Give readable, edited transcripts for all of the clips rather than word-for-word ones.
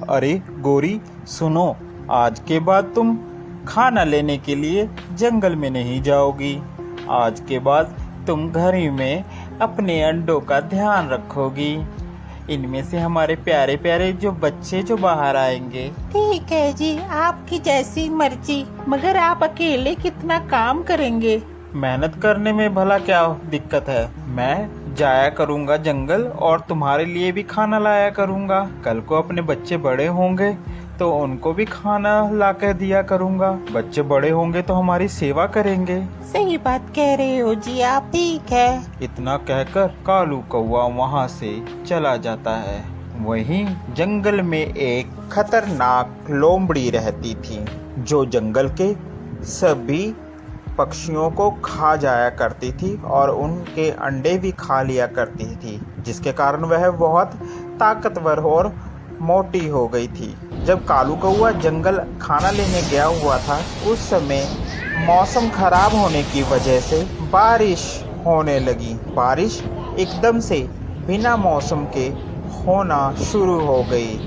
अरे गोरी सुनो, आज के बाद तुम खाना लेने के लिए जंगल में नहीं जाओगी। आज के बाद तुम घर ही में अपने अंडों का ध्यान रखोगी। इनमें से हमारे प्यारे प्यारे जो बच्चे जो बाहर आएंगे। ठीक है जी, आपकी जैसी मर्जी, मगर आप अकेले कितना काम करेंगे? मेहनत करने में भला क्या दिक्कत है। मैं जाया करूंगा जंगल और तुम्हारे लिए भी खाना लाया करूंगा। कल को अपने बच्चे बड़े होंगे तो उनको भी खाना ला कर दिया करूंगा। बच्चे बड़े होंगे तो हमारी सेवा करेंगे। सही बात कह रहे हो जी आप। ठीक है। इतना कहकर कालू कौवा वहां से चला जाता है। वहीं जंगल में एक खतरनाक लोमड़ी रहती थी जो जंगल के सभी पक्षियों को खा जाया करती थी और उनके अंडे भी खा लिया करती थी, जिसके कारण वह बहुत ताकतवर और मोटी हो गई थी। जब कालू कौवा जंगल खाना लेने गया हुआ था, उस समय मौसम खराब होने की वजह से बारिश होने लगी। बारिश एकदम से बिना मौसम के होना शुरू हो गई,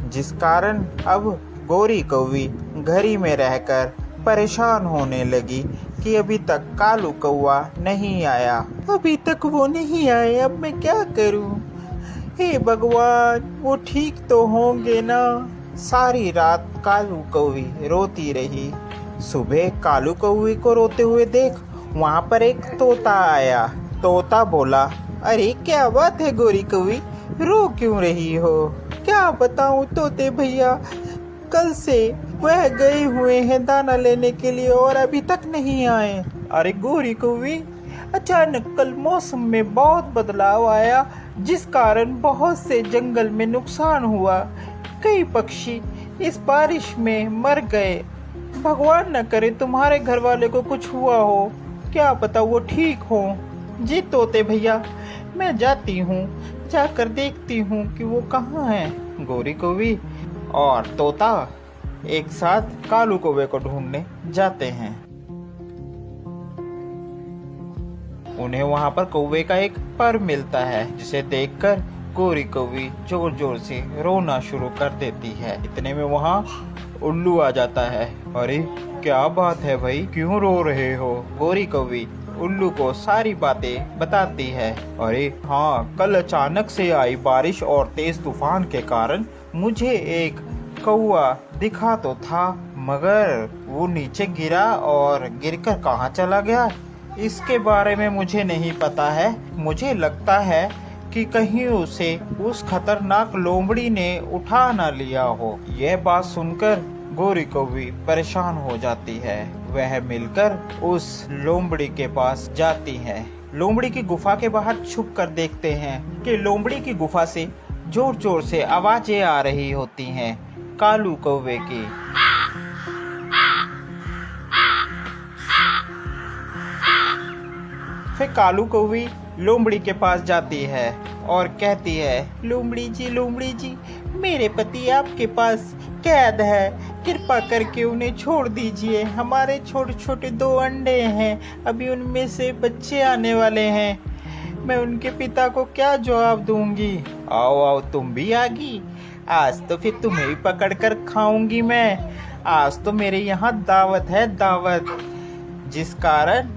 जिस कारण अब गोरी कौवी घर ही में रहकर परेशान होने लगी कि अभी तक कालू कौवा नहीं आया। अभी तक वो नहीं आए, अब मैं क्या करूं? हे भगवान, वो ठीक तो होंगे ना? सारी रात कालू कौवी रोती रही। सुबह कालू कौवी को रोते हुए देख वहां पर एक तोता आया। तोता बोला, अरे क्या बात है गोरी कौवी, रो क्यों रही हो? क्या बताऊं तोते भैया, कल से वह गए हुए हैं दाना लेने के लिए और अभी तक नहीं आए। अरे गोरी कौवी, अचानक कल मौसम में बहुत बदलाव आया, जिस कारण बहुत से जंगल में नुकसान हुआ। कई पक्षी इस बारिश में मर गए। भगवान न करे तुम्हारे घर वाले को कुछ हुआ हो, क्या पता वो ठीक हो। जी तोते भैया, मैं जाती हूँ, जाकर देखती हूँ कि वो कहाँ है। गोरी कौवी और तोता एक साथ कालू कौवे को ढूंढने जाते हैं। उन्हें वहां पर कौवे का एक पर मिलता है, जिसे देखकर गोरी कौवी जोर जोर से रोना शुरू कर देती है। इतने में वहां उल्लू आ जाता है। अरे क्या बात है भाई, क्यों रो रहे हो? गोरी कौवी उल्लू को सारी बातें बताती है। अरे हाँ, कल अचानक से आई बारिश और तेज तूफान के कारण मुझे एक कौवा दिखा तो था, मगर वो नीचे गिरा और गिरकर कहाँ चला गया इसके बारे में मुझे नहीं पता है। मुझे लगता है कि कहीं उसे उस खतरनाक लोमड़ी ने उठा ना लिया हो। यह बात सुनकर गोरी कौवी परेशान हो जाती है। वह मिलकर उस लोमड़ी के पास जाती है। लोमड़ी की गुफा के बाहर छुप कर देखते हैं कि लोमड़ी की गुफा से जोर जोर से आवाजें आ रही होती हैं कालू कौवे की। फिर कालू कौवी लोमड़ी के पास जाती है और कहती है, लोमड़ी जी, मेरे पति आपके पास कैद है, कृपा करके उन्हें छोड़ दीजिए। हमारे छोटे छोटे 2 अंडे हैं, अभी उनमें से बच्चे आने वाले हैं। मैं उनके पिता को क्या जवाब दूंगी? आओ आओ, तुम भी आ गई। आज तो फिर तुम्हें भी पकड़ कर खाऊंगी मैं। आज तो मेरे यहाँ दावत है, दावत, जिस कारण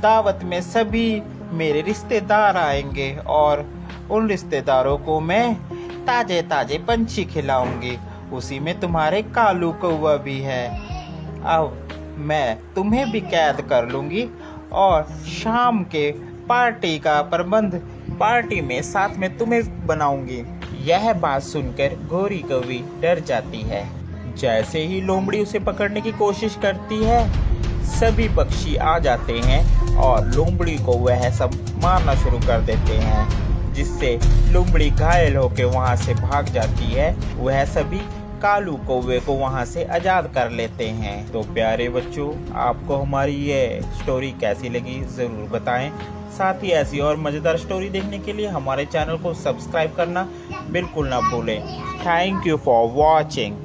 दावत में सभी मेरे रिश्तेदार आएंगे और उन रिश्तेदारों को मैं ताजे ताजे पंछी खिलाऊंगी। उसी में तुम्हारे कालू कौवा भी है। अब मैं तुम्हें भी कैद कर लूंगी और शाम के पार्टी का प्रबंध पार्टी में साथ में तुम्हें बनाऊंगी। यह बात सुनकर गोरी कौवी डर जाती है। जैसे ही लोमड़ी उसे पकड़ने की कोशिश करती है, सभी पक्षी आ जाते हैं और लोमड़ी को वह सब मारना शुरू कर देते हैं, जिससे लोमड़ी घायल होकर वहां से भाग जाती है। वह सभी कालू कौवे को वहां से आजाद कर लेते हैं। तो प्यारे बच्चों, आपको हमारी ये स्टोरी कैसी लगी जरूर बताएं। साथ ही ऐसी और मजेदार स्टोरी देखने के लिए हमारे चैनल को सब्सक्राइब करना बिल्कुल ना भूलें। Thank you for watching.